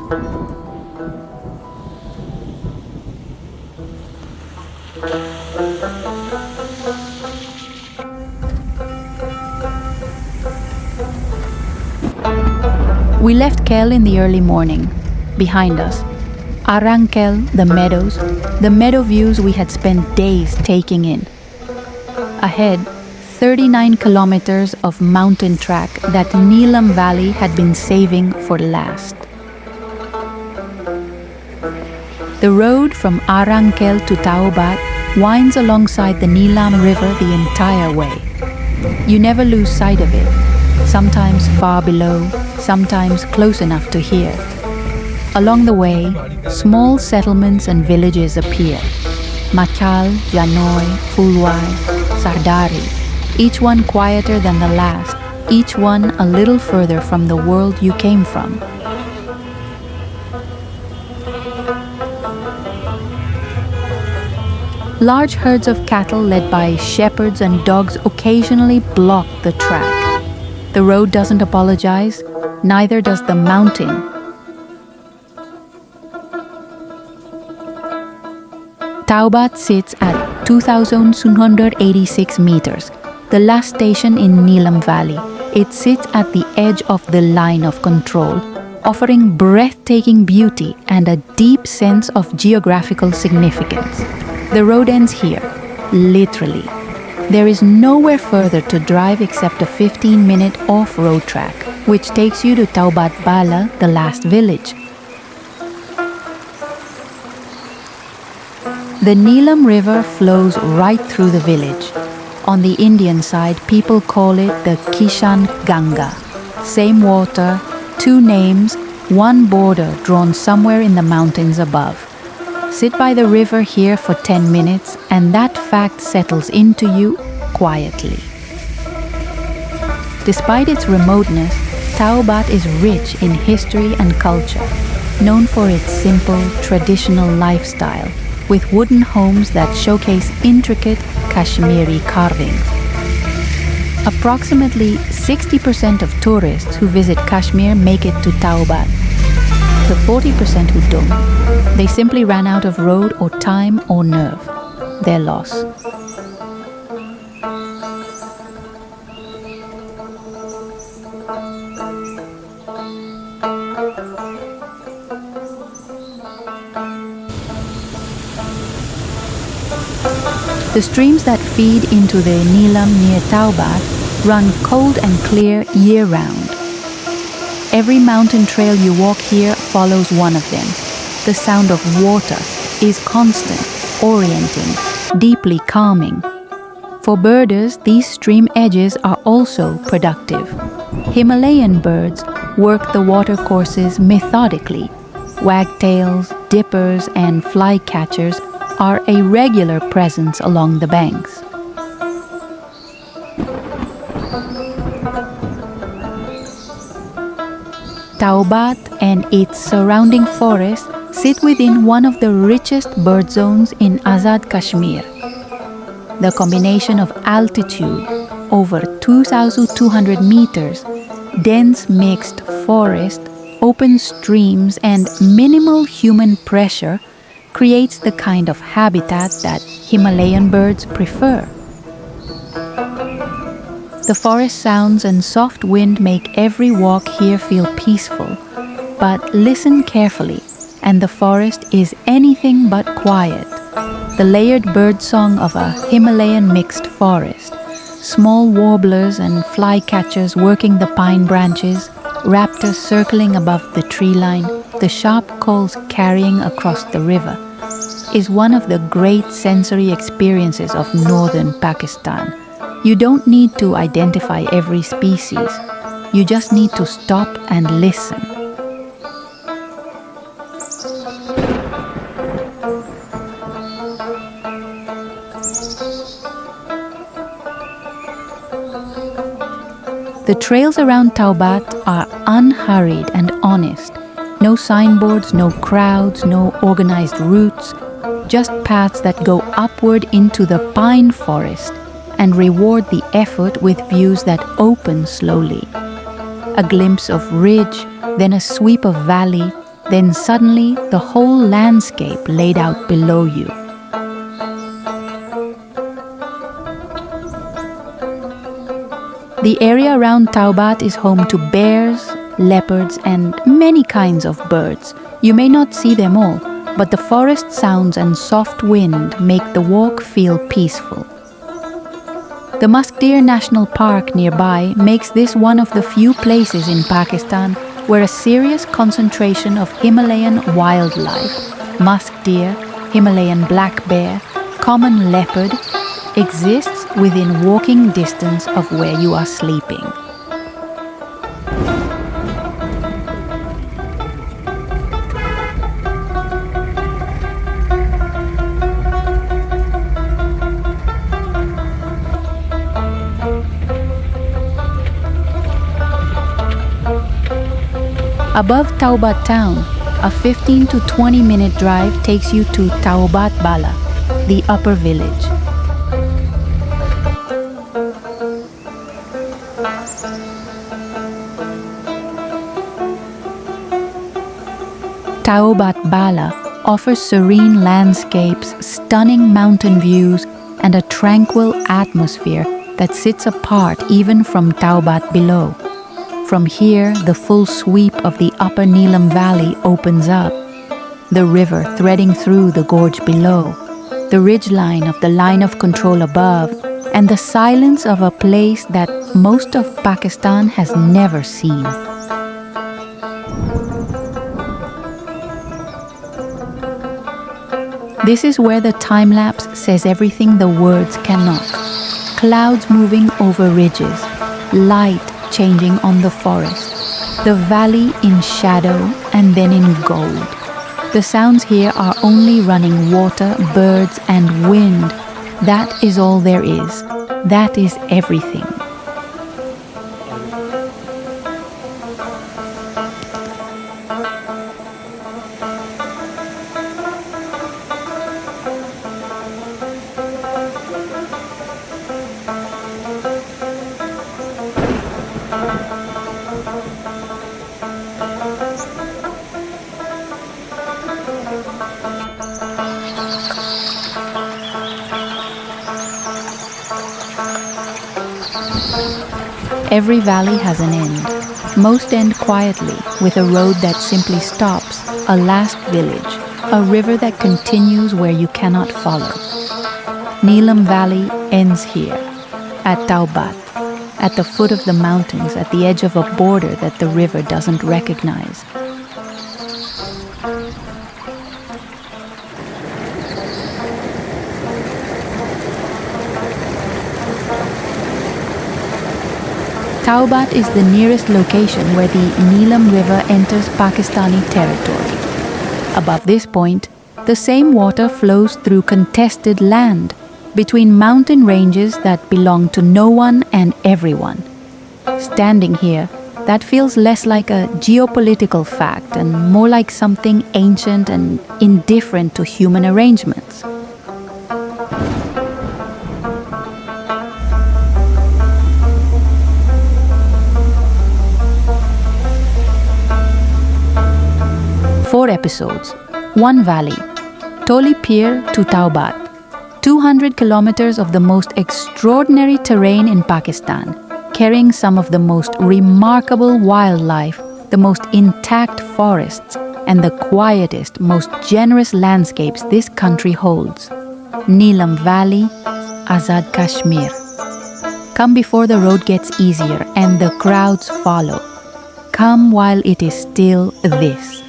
We left Kel in the early morning. Behind us, Kel, the meadow views we had spent days taking in. Ahead, 39 kilometers of mountain track that Neelam Valley had been saving for last. The road from Kel to Taobat winds alongside the Neelam River the entire way. You never lose sight of it, sometimes far below, sometimes close enough to hear. Along the way, small settlements and villages appear. Machal, Janoi, Fulwai, Sardari, each one quieter than the last, each one a little further from the world you came from. Large herds of cattle led by shepherds and dogs occasionally block the track. The road doesn't apologize, neither does the mountain. Taobat sits at 2,286 meters, the last station in Neelam Valley. It sits at the edge of the line of control, offering breathtaking beauty and a deep sense of geographical significance. The road ends here, literally. There is nowhere further to drive except a 15-minute off-road track, which takes you to Taobat Bala, the last village. The Neelam River flows right through the village. On the Indian side, people call it the Kishan Ganga. Same water, two names, one border drawn somewhere in the mountains above. Sit by the river here for 10 minutes and that fact settles into you quietly. Despite its remoteness, Taobat is rich in history and culture, known for its simple, traditional lifestyle, with wooden homes that showcase intricate Kashmiri carvings. Approximately 60% of tourists who visit Kashmir make it to Taobat. The 40% who don't, they simply ran out of road or time or nerve. Their loss. The streams that feed into the Neelam near Taobat run cold and clear year-round. Every mountain trail you walk here follows one of them. The sound of water is constant, orienting, deeply calming. For birders, these stream edges are also productive. Himalayan birds work the watercourses methodically. Wagtails, dippers, and flycatchers are a regular presence along the banks. Taobat and its surrounding forest sit within one of the richest bird zones in Azad, Kashmir. The combination of altitude, over 2,200 meters, dense mixed forest, open streams, and minimal human pressure creates the kind of habitat that Himalayan birds prefer. The forest sounds and soft wind make every walk here feel peaceful, but listen carefully, and the forest is anything but quiet. The layered birdsong of a Himalayan mixed forest, small warblers and flycatchers working the pine branches, raptors circling above the tree line, the sharp calls carrying across the river, is one of the great sensory experiences of northern Pakistan. You don't need to identify every species. You just need to stop and listen. The trails around Taobat are unhurried and honest. No signboards, no crowds, no organized routes, just paths that go upward into the pine forest and reward the effort with views that open slowly. A glimpse of ridge, then a sweep of valley, then suddenly the whole landscape laid out below you. The area around Taobat is home to bears, leopards, and many kinds of birds. You may not see them all, but the forest sounds and soft wind make the walk feel peaceful. The Musk Deer National Park nearby makes this one of the few places in Pakistan where a serious concentration of Himalayan wildlife, musk deer, Himalayan black bear, common leopard, exists within walking distance of where you are sleeping. Above Taobat town, a 15 to 20 minute drive takes you to Taobat Bala, the upper village. Taobat Bala offers serene landscapes, stunning mountain views, and a tranquil atmosphere that sits apart even from Taobat below. From here, the full sweep of the upper Neelam Valley opens up. The river threading through the gorge below, the ridgeline of the line of control above, and the silence of a place that most of Pakistan has never seen. This is where the time-lapse says everything the words cannot. Clouds moving over ridges, light changing on the forest, the valley in shadow and then in gold. The sounds here are only running water, birds and wind. That is all there is. That is everything. Every valley has an end. Most end quietly, with a road that simply stops, a last village, a river that continues where you cannot follow. Neelam Valley ends here, at Taobat, at the foot of the mountains, at the edge of a border that the river doesn't recognize. Taobat is the nearest location where the Neelam River enters Pakistani territory. Above this point, the same water flows through contested land between mountain ranges that belong to no one and everyone. Standing here, that feels less like a geopolitical fact and more like something ancient and indifferent to human arrangements. Four episodes, one valley, Toli Pier to Taobat, 200 kilometers of the most extraordinary terrain in Pakistan, carrying some of the most remarkable wildlife, the most intact forests, and the quietest, most generous landscapes this country holds. Neelam Valley, Azad, Kashmir. Come before the road gets easier and the crowds follow. Come while it is still this.